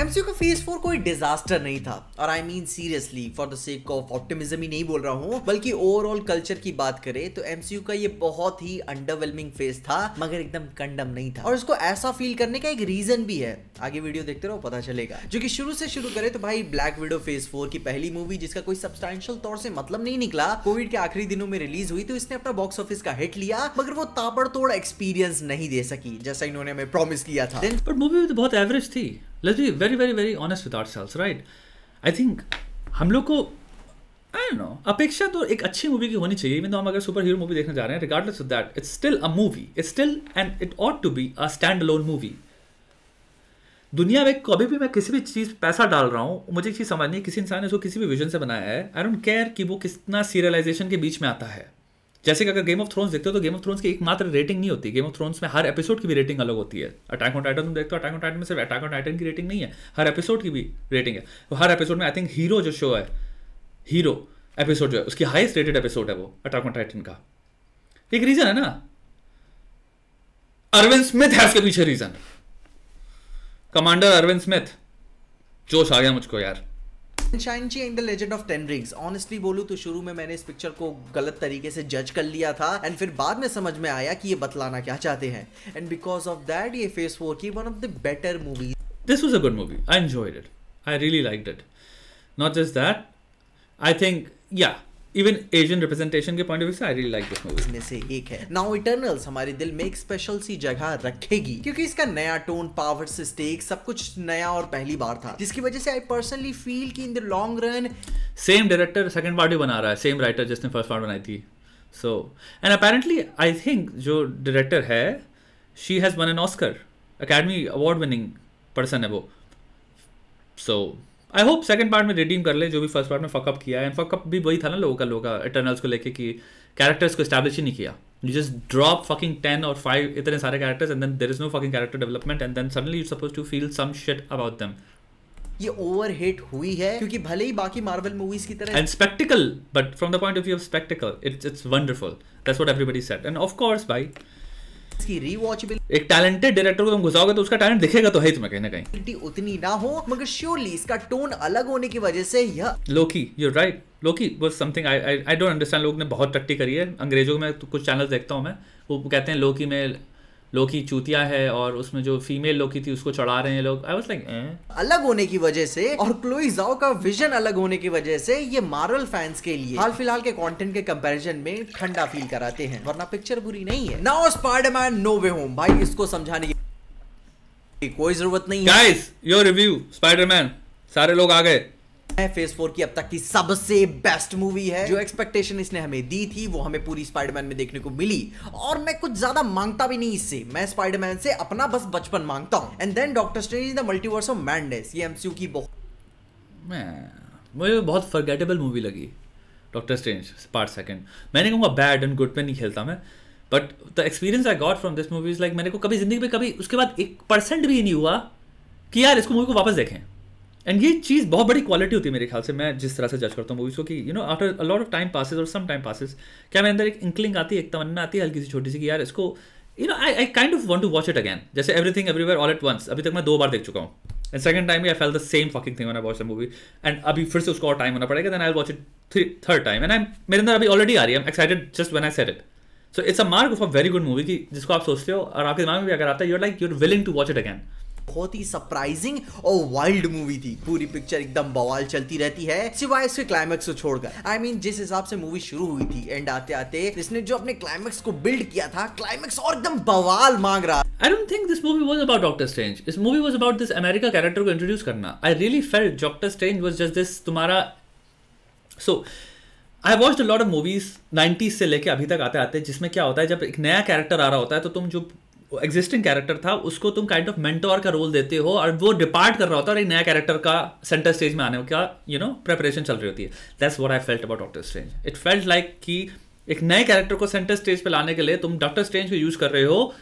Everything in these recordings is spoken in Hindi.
एमसीयू का फेज 4 कोई डिजास्टर नहीं था, और I mean seriously for the sake of optimism ही नहीं बोल रहा हूँ, बल्कि ओवरऑल कल्चर की बात करें तो एमसीयू का ये बहुत ही अंडरवेलमिंग फेज था, मगर एकदम कंडम नहीं था। और इसको ऐसा फील करने का एक रीजन भी है, आगे वीडियो देखते रहो पता चलेगा। जो कि शुरू से शुरू करे तो भाई ब्लैक विडो फेज 4 की पहली मूवी, जिसका कोई सब्सटेंशियल तौर से मतलब नहीं निकला, कोविड के आखिरी दिनों में रिलीज हुई, तो इसने अपना बॉक्स ऑफिस का हिट लिया, मगर वो ताबड़तोड़ एक्सपीरियंस नहीं दे सकी जैसा इन्होंने हमें प्रॉमिस किया था। बट मूवी तो बहुत एवरेज थी। Let's be very very very honest with ourselves, right? I think हम लोग को आई डोंट नो, अपेक्षा तो एक अच्छी मूवी की होनी चाहिए। इवन तो हम अगर सुपर हीरो मूवी देखने जा रहे हैं, regardless of that, it's still a movie, it's still and it ought to be a stand alone movie. दुनिया में कभी भी मैं किसी भी चीज़ पैसा डाल रहा हूँ, मुझे एक चीज़ समझनी है, किसी इंसान ने उसको किसी भी विजन से बनाया है, आई डोंट केयर कि वो कितना सीरियलाइजेशन के बीच में आता है। जैसे कि अगर गेम ऑफ थ्रोन्स देखते हो तो गेम ऑफ थ्रोन्स की एकमात्र रेटिंग नहीं होती। गेम ऑफ थ्रोन्स में हर एपिसोड की भी रेटिंग अलग होती है। अटैक ऑन टाइटन तुम देखते हो, अटैक ऑन टाइटन में सिर्फ अटैक ऑन टाइटन की रेटिंग नहीं है, हर एपिसोड की भी रेटिंग है। तो हर एपिसोड में आई थिंक हीरो जो शो है, हीरो एपिसोड जो है, उसकी हाईएस्ट रेटेड एपिसोड है वो अटैक ऑन टाइटन का। एक रीजन है ना, अरविंद स्मिथ है उसके पीछे रीजन। कमांडर अरविंद स्मिथ, जोश आ गया मुझको यार। Shang Chi and the legend of ten rings, honestly बोलूं तो शुरू में मैंने इस पिक्चर को गलत तरीके से जज कर लिया था, एंड फिर बाद में समझ में आया कि ये बतलाना क्या चाहते हैं, एंड बिकॉज ऑफ दैट ये फेज 4 की one of the better movies. This was a good movie, I enjoyed it, I really liked it. Not just that, I think या इवन एशियन रिप्रेजेंटेशन के पॉइंट ऑफ व्यू से I really like this movie. में से एक है नाउ इटर्नल्स हमारे दिल में एक स्पेशल सी जगह रखेगी, क्योंकि इसका नया टोन, पावर से स्टेक, सब कुछ नया और पहली बार था, जिसकी वजह से आई पर्सनली फील कि in the long run same director second part भी बना रहा है, सेम राइटर जिसने फर्स्ट पार्ट बनाई थी। So and apparently I think जो डायरेक्टर है, she has one an Oscar, academy award winning person है वो। सो आई होप सेकंड पार्ट में रिडीम कर ले जो भी फर्स्ट पार्ट में फकअप किया है। एंड फकअप भी वही था ना लोगों का इटर्नल्स को लेके, कि कैरेक्टर्स को एस्टैब्लिश ही नहीं किया। यू जस्ट ड्रॉप फकिंग 10 और 5 इतने सारे characters, and then there is no fucking character development, and then suddenly you suppose to feel some shit about them. ये ओवरहिट हुई है, क्योंकि भले ही बाकी मार्वल मूवीज की तरह and spectacled, but from the point of view of spectacled it's wonderful, that's what everybody said. End of course भाई इसकी रीवॉचेबल, एक टैलेंटेड डायरेक्टर को तुम घुसाओगे तो उसका टैलेंट दिखेगा तो है तुम्हें कहीं ना कहीं। उतनी ना हो, मगर श्योरली इसका टोन अलग होने की वजह से यह Loki, you are right, Loki was something I don't understand. लोगों ने बहुत टट्टी करी है अंग्रेजों में, तो कुछ चैनल्स देखता हूँ मैं, वो कहते हैं लोकी में लोकी चूतिया है, और उसमें जो फीमेल लोकी थी उसको चढ़ा रहे हैं लोग। आई वाज लाइक अलग होने की वजह से, और क्लोई ज़ाओ का विजन अलग होने की वजह से ये मार्वल फैंस के लिए हाल फिलहाल के कंटेंट के कंपैरिजन में ठंडा फील कराते हैं, वरना पिक्चर बुरी नहीं है। Now Spiderman no way home, भाई इसको समझाने की कोई जरूरत नहीं है। गाइस योर रिव्यू स्पाइडरमैन, सारे लोग आ गए। फेज 4 की अब तक की सबसे बेस्ट मूवी है। जो एक्सपेक्टेशन इसने हमें दी थी वो हमें पूरी स्पाइडरमैन में देखने को मिली, और मैं कुछ ज्यादा मांगता भी नहीं इससे। मैं स्पाइडरमैन से अपना बस बचपन मांगता हूं। And then Doctor Strange in the multiverse of madness, ये एमसीयू की मुझे बहुत फॉरगेटेबल मूवी लगी डॉक्टर स्ट्रेंज पार्ट सेकंड। मैंने कहूँगा बैड एंड गुड पे नहीं खेलता मैं, but the experience I got from this movie is like, मैंने को कभी जिंदगी में कभी उसके बाद 1% भी नहीं हुआ कि यार इसको मूवी को वापस देखें। एंड ये चीज़ बहुत बड़ी क्वालिटी होती है मेरे ख्याल से, मैं जिस तरह से जज करता हूँ मूवीज़ को, कि you know after a lot of time passes और सम टाइम पासेस, क्या मेरे अंदर एक इंक्लिंग आती है, एक तमन्ना आती है हल्की सी छोटी सी, कि यार इसको you know I kind of want to watch it again. जैसे everything everywhere all at once, अभी तक मैं 2 बार देख चुका हूँ, and second time I felt the same fucking thing when I watch the movie, and अभी फिर से उसको और टाइम होना पड़ेगा, then I will watch it third time, and I मेरे अंदर अभी ऑलरेडी आ रही है, I am excited just when I said it. So it's a mark of a very good movie, कि जिसको आप सोचते हो और आपके दिमाग में भी अगर आता है, you are like you are willing to watch it again. बहुत ही सरप्राइजिंग और वाइल्ड मूवी थी। पूरी पिक्चर एकदम बवाल चलती रहती है, सिवाय इसके क्लाइमेक्स को छोड़कर। आई मीन जिस हिसाब से मूवी शुरू हुई थी, एंड आते आते इसने जो अपने क्लाइमेक्स को बिल्ड किया था, क्लाइमेक्स और एकदम बवाल मांग रहा। I don't think this movie was about Doctor Strange. This movie was about this America character को introduce करना. I really felt Doctor Strange was just this तुम्हारा. So I watched a lot of movies 90s से लेके अभी तक आते आते, जिसमें क्या होता है, जब एक नया कैरेक्टर आ रहा होता है तो तुम जो एग्जिस्टिंग कैरेक्टर था उसको तुम काइंड ऑफ मेंटोर का रोल देते हो, और वो डिपार्ट कर रहा होता है और एक नया कैरेक्टर का सेंटर स्टेज में आने का यू नो प्रिपरेशन चल रही होती है. That's what I felt about doctor strange. It felt like कि एक नए कैरेक्टर को सेंटर स्टेज पे लाने के लिए तुम डॉक्टर स्ट्रेंज को यूज कर रहे हो,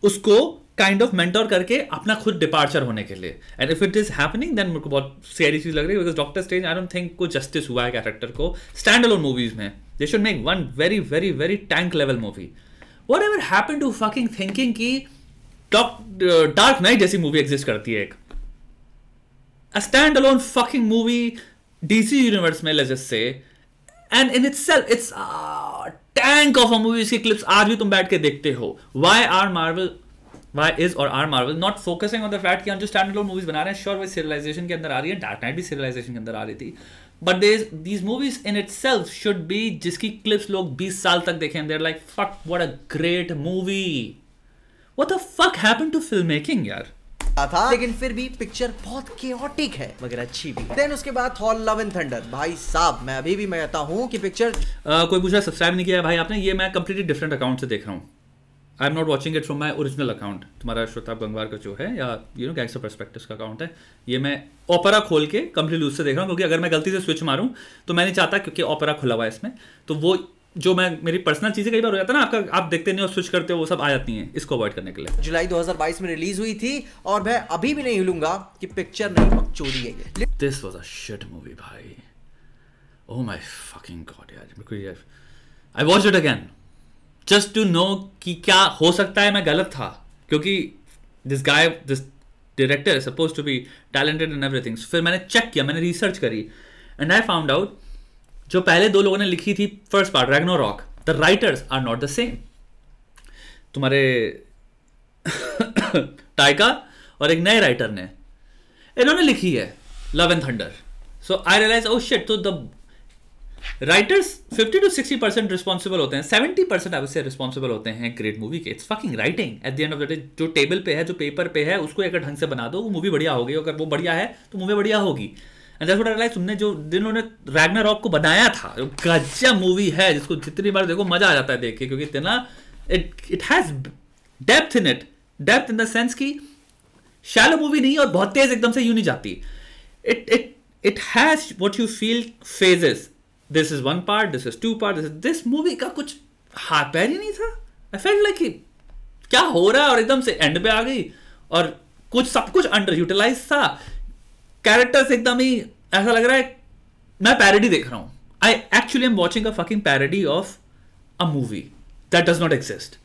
उसको काइंड ऑफ मेंटोर करके अपना खुद डिपार्चर होने के लिए. And if it is happening then मेरे को बहुत सैड चीज लग रही है, because Doctor Strange I don't think को जस्टिस हुआ है कैरेक्टर को स्टैंड अलोन मूवीज में. They should make one very very very tank level movie. Whatever happened to fucking thinking कि डार्क नाइट जैसी मूवी एग्जिस्ट करती है एक. a standalone fucking movie DC universe में, let's just say, and in itself it's a tank of a movie. इसकी clips आज भी तुम बैठ के देखते हो. Why is or are Marvel not focusing on the fact कि हम जो standalone movies बना रहे हैं, sure वो serialization के अंदर आ रही है, Dark Knight भी serialization के अंदर आ रही थी, but these movies in itself should be जिसकी clips लोग 20 साल तक देखें, and they're like, fuck, what a great movie. What the fuck happened to filmmaking यार? था, लेकिन फिर भी पिक्चर बहुत केओटिक है मगर अच्छी भी. देन उसके बाद थॉर लव एंड थंडर. भाई साहब मैं अभी भी मैं कहता हूँ कि पिक्चर कोई पूछ रहा सब्सक्राइब नहीं किया है भाई आपने, ये मैं कंप्लीटली डिफरेंट अकाउंट से देख रहा हूँ. आई am not watching it from my original account. तुम्हारा श्रोताब गंगवार का जो है या गैंगस्टर पर्सपेक्टिव्स का अकाउंट है, ये मैं ओपेरा खोल के कंप्लीटली उससे देख रहा हूँ, क्योंकि अगर मैं गलती से स्विच मारूं तो मैं नहीं चाहता, क्योंकि ओपेरा खुला हुआ है इसमें, तो वो जो मैं मेरी पर्सनल चीजें कई बार हो जाता है ना, आपका आप देखते नहीं और स्विच करते हो, वो सब आ जाती हैं, इसको अवॉइड करने के लिए. जुलाई 2022 में रिलीज हुई थी और मैं अभी भी नहीं हिलूंगा कि पिक्चर नहीं बकचोदी है ये. This was a shit movie भाई. ओह माय फकिंग गॉड यार. I watched it again just to know कि क्या हो सकता है मैं गलत था, क्योंकि this director is supposed to be talented in everything. फिर मैंने चेक किया, मैंने रिसर्च करी, एंड आई फाउंड आउट जो पहले दो लोगों ने लिखी थी first part Ragnarok, the writers are not the same. तुम्हारे टाइका और एक नए राइटर ने, इन्होंने लिखी है love and thunder. So I realise oh shit, तो द राइटर्स 50 to 60% रिस्पॉन्सिबल होते हैं, 70% आई वुड से रिस्पॉन्सिबल होते हैं ग्रेट मूवी के. It's fucking writing at the end of the day. जो टेबल पे है, जो पेपर पे है, उसको अगर ढंग से बना दो, वो मूवी बढ़िया होगी. अगर वो बढ़िया है तो मूवी बढ़िया होगी. And that's what I realise. तुमने जो जिन्होंने रैग्नारॉक को बनाया था, गजब मूवी है, जिसको जितनी बार देखो मजा आ जाता है देख के, क्योंकि इतना it has depth in it. Depth in the sense की शैलो मूवी नहीं और बहुत तेज एकदम से यूं नहीं जाती. It has what you feel phases. This is one part, this is two part, this movie का कुछ हाथ पैर ही नहीं था. आई फेल्ट लाइक कि क्या हो रहा है, और एकदम से एंड पे आ गई और कुछ सब कुछ अंडर यूटिलाइज था. कैरेक्टर्स एकदम ही ऐसा लग रहा है मैं पैरोडी देख रहा हूं. I actually am watching a fucking parody of a movie that does not exist.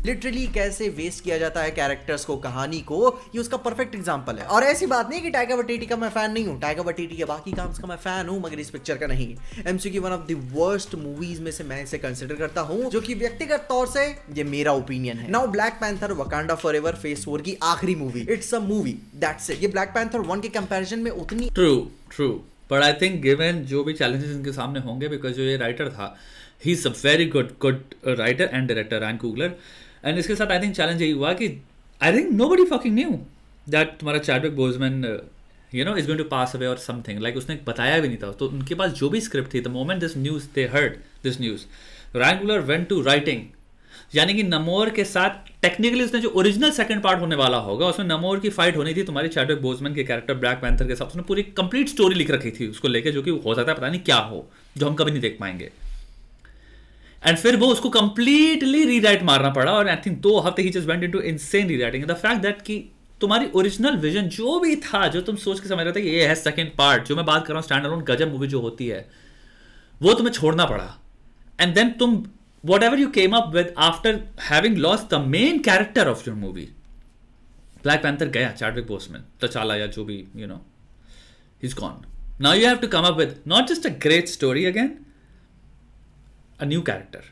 Literally कैसे वेस्ट किया जाता है कैरेक्टर्स को, कहानी को, ये उसका परफेक्ट एग्जांपल है. और ऐसी बात नहीं कि टाइका वाइटिटी का मैं फैन नहीं हूं. टाइका वाइटिटी के बाकी काम का मैं फैन हूं, मगर इस पिक्चर का नहीं. एमसीयू की one of the worst movies में से मैं इसे कंसिडर करता हूं, जो कि व्यक्तिगत तौर से ये मेरा ओपिनियन है. Now black panther Wakanda forever phase 4 की आखिरी movie, it's a movie that's it. ये ब्लैक पैंथर 1 के कंपैरिजन में उतनी true but I think given जो भी चैलेंजेस इनके सामने होंगे, बिकॉज जो ये राइटर था, he is a very good writer and director, Ryan Coogler. And इसके साथ आई थिंक चैलेंज यही हुआ कि I think nobody fucking knew that तुम्हारा Chadwick Boseman is going to pass away और समथिंग लाइक. उसने बताया भी नहीं था. तो उनके पास जो भी स्क्रिप्ट थी, the moment this news they heard this news, Ryan Coogler went to writing. यानी कि नमोर के साथ टेक्निकली उसने जो ओरिजिनल सेकंड पार्ट होने वाला होगा, उसमें नमोर की फाइट होनी थी तुम्हारी चैडविक बोज़मैन के कैरेक्टर ब्लैक पैंथर के साथ. उसने पूरी कंप्लीट स्टोरी लिख रखी थी उसको लेके, जो कि हो सकता है पता नहीं क्या हो, जो हम कभी नहीं देख पाएंगे. एंड फिर वो उसको कंप्लीटली रीराइट मारना पड़ा, और आई थिंक 2 हफ्ते ही just went into insane rewriting. The fact that कि तुम्हारी ओरिजिनल विजन जो भी था, जो तुम सोच के समझ रहे थे कि ये है सेकंड पार्ट, जो मैं बात कर रहा हूँ स्टैंड अलोन गजब मूवी जो होती है, वो तुम्हें छोड़ना पड़ा. एंड देन तुम whatever you came up with after having lost the main character of your movie, Black Panther गया, Chadwick Boseman, T'Challa या जो भी, he's gone. Now you have to come up with not just a great story again, a new character,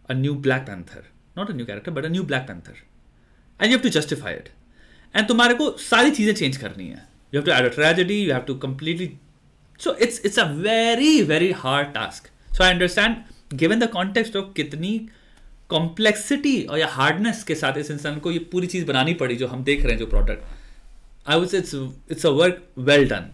a new Black Panther, not a new character but a new Black Panther, and you have to justify it. And तुम्हारे को सारी चीजें चेंज करनी है. You have to add a tragedy, you have to completely, so it's a very very hard task. So I understand given the context of कितनी कॉम्प्लेक्सिटी और या हार्डनेस के साथ इस इंसान को ये पूरी चीज बनानी पड़ी जो हम देख रहे हैं जो प्रोडक्ट. आई वुड से it's a work well done.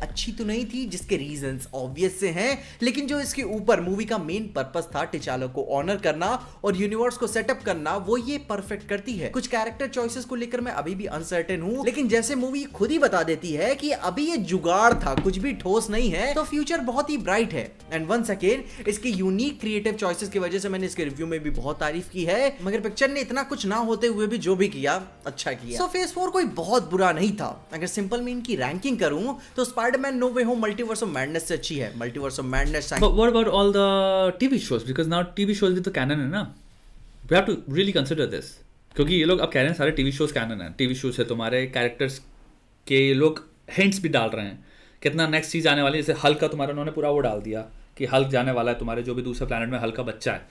अच्छी तो नहीं थी, जिसके रीजंस ऑब्वियस से हैं, लेकिन जो इसके ऊपर मूवी का मेन पर्पस था टिचाला को ऑनर करना और यूनिवर्स को सेटअप करना, वो ये परफेक्ट करती है. कुछ कैरेक्टर चॉइसेस को लेकर मैं अभी भी अनसर्टेन हूं, लेकिन जैसे मूवी खुद ही बता देती है कि अभी ये जुगाड़ था, कुछ भी ठोस नहीं है, तो फ्यूचर बहुत ही ब्राइट है. एंड वंस अगेन इसके यूनिक क्रिएटिव चॉइसेस की वजह से मैंने इसके रिव्यू में भी बहुत तारीफ की है, मगर पिक्चर ने इतना कुछ ना होते हुए भी जो भी किया अच्छा किया. सो फेज 4 कोई बहुत बुरा नहीं था. अगर सिंपल में इनकी रैंकिंग करूं तो Spiderman no way home multiverse of madness से अच्छी है. Multiverse of madness. But what about all the TV shows? Because now TV shows with the canon है ना. We have to really consider this. क्योंकि ये लोग अब कह रहे हैं सारे TV shows canon है. TV shows है तुम्हारे कैरेक्टर्स के ये लोग हिंट्स भी डाल रहे हैं कितना नेक्स्ट चीज़ आने वाली है। जैसे हल्क का तुम्हारा उन्होंने पूरा वो डाल दिया कि हल्क जाने वाला है तुम्हारे जो भी दूसरे प्लैनेट में हल्क का बच्चा है,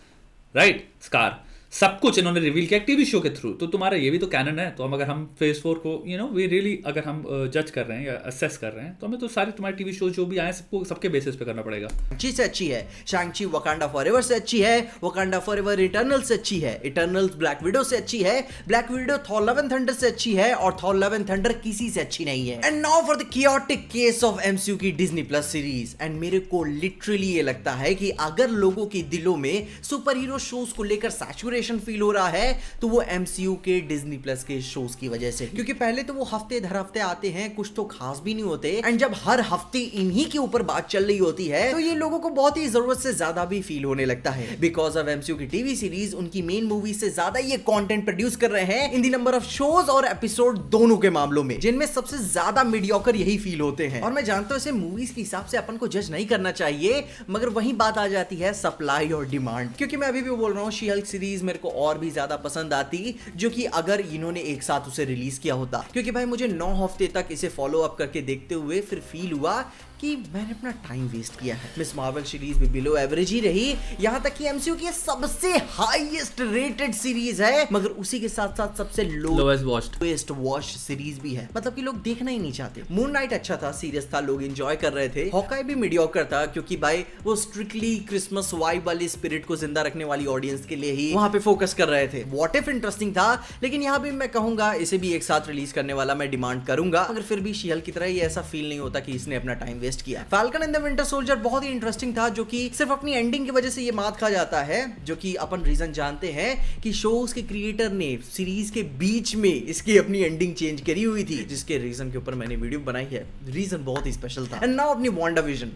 राइट, स्कार, सब कुछ इन्होंने रिवील किया टीवी शो के थ्रू। तो तुम्हारा ये भी तो कैनन है। तो हम अगर हम फेज 4 को वी रियली अगर हम जज कर रहे हैं या असेस कर रहे हैं तो हमें तो सारे तुम्हारे टीवी शो जो भी आए सबको सबके बेसिस पे करना पड़ेगा। अच्छी से अच्छी है शैंग-ची वकांडा फॉरएवर से अच्छी है, वकांडा फॉरएवर इटर्नल से अच्छी है, इटर्नल्स ब्लैक विडो से अच्छी है, black window Thor love and thunder से अच्छी है और थॉर लव एंड थंडर किसी से अच्छी नहीं है। And now for the chaotic case of MCU की डिज्नी प्लस सीरीज। एंड मेरे को लिटरली ये लगता है कि अगर लोगों के दिलों में सुपर हीरो शोज को लेकर सैचुरेशन फील हो रहा है तो वो एमसीयू के डिज्नी प्लस के शोज की वजह से, क्योंकि पहले तो वो हफ्ते दर हफ्ते आते हैं, कुछ तो खास भी नहीं होते। एंड जब हर हफ्ते इन्हीं के ऊपर बात चल रही होती है तो ये लोगों को बहुत ही जरूरत से ज्यादा भी फील होने लगता है। बिकॉज ऑफ एमसीयू की टीवी सीरीज उनकी मेन मूवी से ज्यादा ये कंटेंट प्रोड्यूस कर रहे हैं in the number of shows और एपिसोड दोनों के मामलों में, जिनमें सबसे ज्यादा मीडियोकर यही फील होते हैं। और मैं जानता हूं इसे मूवीज के हिसाब से अपन को जज नहीं करना चाहिए, मगर वही बात आ जाती है सप्लाई और डिमांड। क्योंकि मैं अभी भी बोल रहा हूं शी हल्क सीरीज मेरे को और भी ज्यादा पसंद आती जो कि अगर इन्होंने एक साथ उसे रिलीज किया होता। क्योंकि भाई मुझे 9 हफ्ते तक इसे फॉलो अप करके देखते हुए फिर फील हुआ कि मैंने अपना टाइम वेस्ट किया है। मिस मार्वल सीरीज भी बिलो एवरेज ही रही, यहां तक कि एमसीयू की सबसे हाईएस्ट रेटेड सीरीज है, मगर उसी के साथ साथ सबसे लोएस्ट वॉच सीरीज भी है। मतलब कि लोग देखना ही नहीं चाहते। मून नाइट अच्छा था, सीरियस था, लोग एंजॉय कर रहे थे। हॉकाई भी मीडियोकर था क्योंकि भाई वो स्ट्रिक्टली क्रिसमस वाइब वाली स्पिरिट को जिंदा रखने वाली ऑडियंस के लिए ही वहां पे फोकस कर रहे थे। व्हाट इफ इंटरेस्टिंग था, लेकिन यहाँ भी मैं कहूंगा इसे भी एक साथ रिलीज करने वाला मैं डिमांड करूंगा, मगर फिर भी शी हल्क की तरह ये ऐसा फील नहीं होता कि इसने अपना टाइम वेस्ट किया। Falcon and the winter soldier बहुत ही इंटरेस्टिंग था, जो कि सिर्फ अपनी एंडिंग की वजह से ये मात खा जाता है, जो कि अपन रीजन जानते हैं कि शोज के क्रिएटर ने सीरीज के बीच में इसकी अपनी एंडिंग चेंज करी हुई थी, जिसके रीजन के ऊपर मैंने वीडियो बनाई है। रीजन बहुत ही स्पेशल था। एंड नाउ अपनी WandaVision,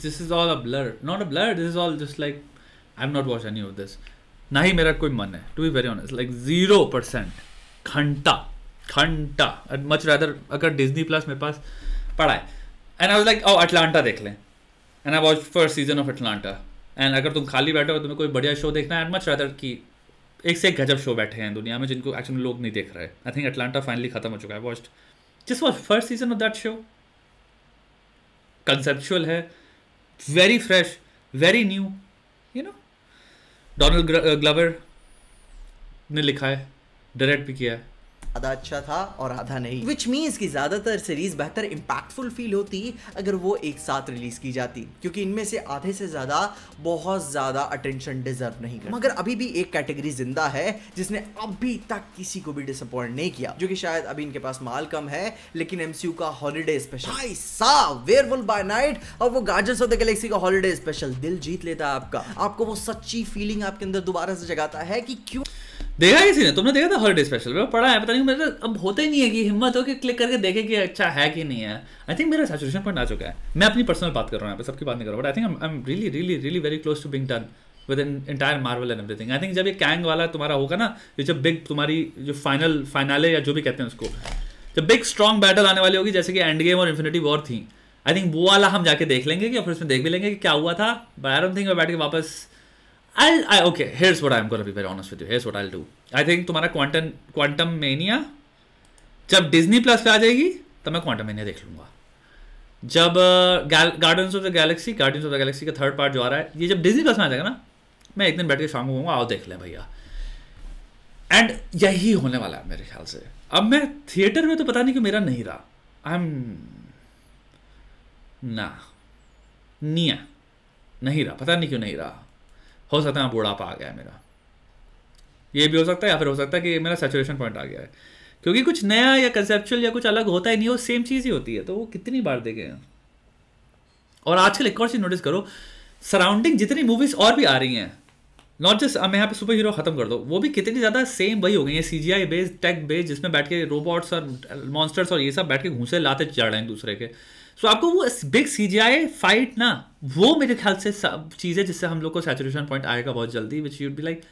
this is all a blur, not a blur, this is all just like I am not watch any of this. ना ही मेरा कोई मन है to be very honest, like 0%। घंटा I'd much rather अगर डिज्नी प्लस मेरे पास पड़ा है and I was like Atlanta देख लें, and I watch first season of Atlanta. And अगर तुम खाली बैठे हो तुम्हें कोई बढ़िया शो देखना है, I'd much rather कि एक से एक गजब शो बैठे हैं दुनिया में जिनको एक्चुअली लोग नहीं देख रहे। आई थिंक अटलांटा फाइनली खत्म हो चुका है। Just watch first season of that show. Conceptual है, very fresh, very new, Donald Glover ने लिखा है, डायरेक्ट भी किया है। आधा अच्छा था और आधा नहीं, विच मीन्स कि ज्यादातर सीरीज बेहतर इंपैक्टफुल फील होती अगर वो एक साथ रिलीज की जाती, क्योंकि इनमें से आधे से ज्यादा बहुत ज्यादा अटेंशन डिजर्व नहीं करते। मगर अभी भी एक कैटेगरी जिंदा है जिसने अभी तक किसी को भी डिसअपॉइंट नहीं किया, जो कि शायद अभी इनके पास माल कम है, लेकिन एमसीयू का हॉलिडे स्पेशल, भाई साहब, वेयरवुल्फ बाय नाइट और वो गार्डियंस ऑफ द गैलेक्सी का हॉलिडे स्पेशल दिल जीत लेता है आपका। आपको वो सच्ची फीलिंग आपके अंदर दोबारा से जगाता है कि क्यों। देखा किसी ने? तुमने देखा था हॉलिडे स्पेशल? मैं पढ़ा है, पता नहीं मेरा अब होता ही नहीं है कि हिम्मत हो कि क्लिक करके देखे कि अच्छा है कि नहीं है। आई थिंक मेरा सैचुरेशन पॉइंट आ चुका है। मैं अपनी पर्सनल बात कर रहा हूँ यहाँ पे, सबकी बात नहीं कर रहा हूँ, but I think I am really really really very close to being done with an entire Marvel and everything. I think जब ये कैंग वाला तुम्हारा होगा ना, ये जब बिग तुम्हारी जो फाइनले या जो भी कहते हैं उसको, जब बिग स्ट्रॉन्ग बैटल आने वाली होगी जैसे कि एंड गेम और इन्फिनिटी वॉर थी, आई थिंक वो वाला हम जाके देख लेंगे कि फिर उसमें देख भी लेंगे कि क्या हुआ था। बट आई डोंट थिंक मैं बैठ के वापस okay, here's what I'm going to be very honest with you. Here's what I'll do. I think तुम्हारा क्वांटम मेनिया जब डिज्नी प्लस पे आ जाएगी तब मैं क्वांटम मेनिया देख लूंगा। जब गार्डियंस ऑफ द गैलेक्सी का थर्ड पार्ट जो आ रहा है, ये जब डिज्नी प्लस में आ जाएगा ना, मैं एक दिन बैठ के शाम को कहूँगा आओ देख लें भैया। एंड यही होने वाला है मेरे ख्याल से। अब मैं थिएटर में तो पता नहीं क्यों मेरा नहीं रहा, नहीं रहा, पता नहीं क्यों नहीं रहा। हो सकता है बुढ़ापा आ गया है मेरा, ये भी हो सकता है, या फिर हो सकता है कि मेरा सैचुरेशन पॉइंट आ गया है, क्योंकि कुछ नया या कंसेप्चुअल या कुछ अलग होता ही नहीं, वो सेम चीज़ ही होती है। तो वो कितनी बार देखे। और आजकल एक और चीज़ नोटिस करो, सराउंडिंग जितनी मूवीज और भी आ रही हैं, नॉट जस्ट मैं यहाँ पे सुपर हीरो खत्म कर दो, वो भी कितनी ज़्यादा सेम वही हो गई है, CGI बेस्ड, टेक बेस्ड, जिसमें बैठ के रोबोट्स और मॉन्स्टर्स और ये सब बैठ के घूंसे लाते चढ़ रहे हैं दूसरे के। सो आपको वो बिग CGI फाइट ना, वो मेरे ख्याल से चीज़ है जिससे हम लोग को सैचुरेशन पॉइंट आएगा बहुत जल्दी, विच यूड बी लाइक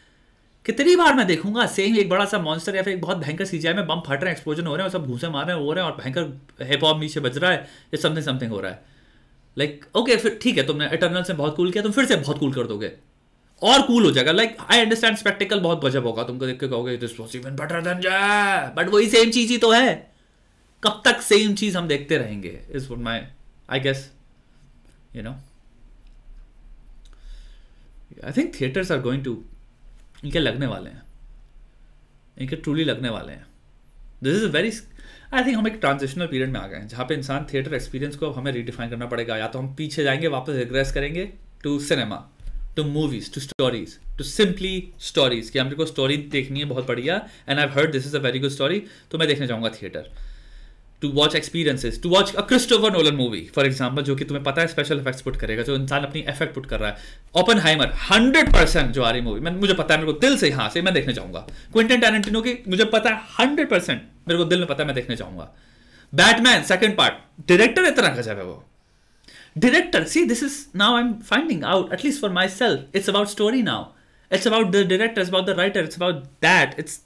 कितनी बार मैं देखूंगा सेम एक बड़ा सा मॉन्स्टर या फिर एक बहुत भयंकर CGI में बम फट रहे हैं, एक्सप्लोजन हो रहे हैं और सब घूसे मार रहे हैं, हो रहे हैं, और भयंकर हिप हॉप नीचे बज रहा है, या समथिंग हो रहा है। लाइक ओके, फिर ठीक है, तुमने इटर्नल से बहुत कूल किया, तुम फिर से बहुत कूल कर दोगे और कूल हो जाएगा। लाइक आई अंडरस्टैंड स्पेक्टिकल बहुत गजब होगा, तुमको देख के कहोगे this was even better than जय, बट वही सेम चीज ही तो है। कब तक सेम चीज हम देखते रहेंगे, is what my I guess, you know. I think theatres are going to, इनके लगने वाले हैं, इनके ट्रूली लगने वाले हैं। This is a very, I think हम एक ट्रांजिशनल पीरियड में आ गए हैं जहाँ पे इंसान थिएटर एक्सपीरियंस को अब हमें रीडिफाइन करना पड़ेगा। या तो हम पीछे जाएंगे, वापस रिग्रेस करेंगे to cinema, to movies, to stories, to simply stories, कि हमको को स्टोरी देखनी है बहुत बढ़िया and I have heard this is a very good story, तो मैं देखने जाऊंगा theatre. To watch experiences, to watch a Christopher Nolan movie for example, जो कि तुम्हें पता है स्पेशल इफेक्ट्स पुट करेगा, जो इंसान अपनी इफेक्ट पुट कर रहा है। ओपेनहाइमर 100% जो आ रही मूवी, मुझे पता है, मेरे को दिल से यहाँ से मैं देखने जाऊंगा। क्विंटन टैरेंटिनो की मुझे पता है 100%, मेरे को दिल में पता है मैं देखने जाऊंगा। बैटमैन सेकंड पार्ट, डायरेक्टर इतना गजब है वो director. See this is now I am finding out, at least for my self, it's about story now, it's about the director, it's about the writer, it's about that, it's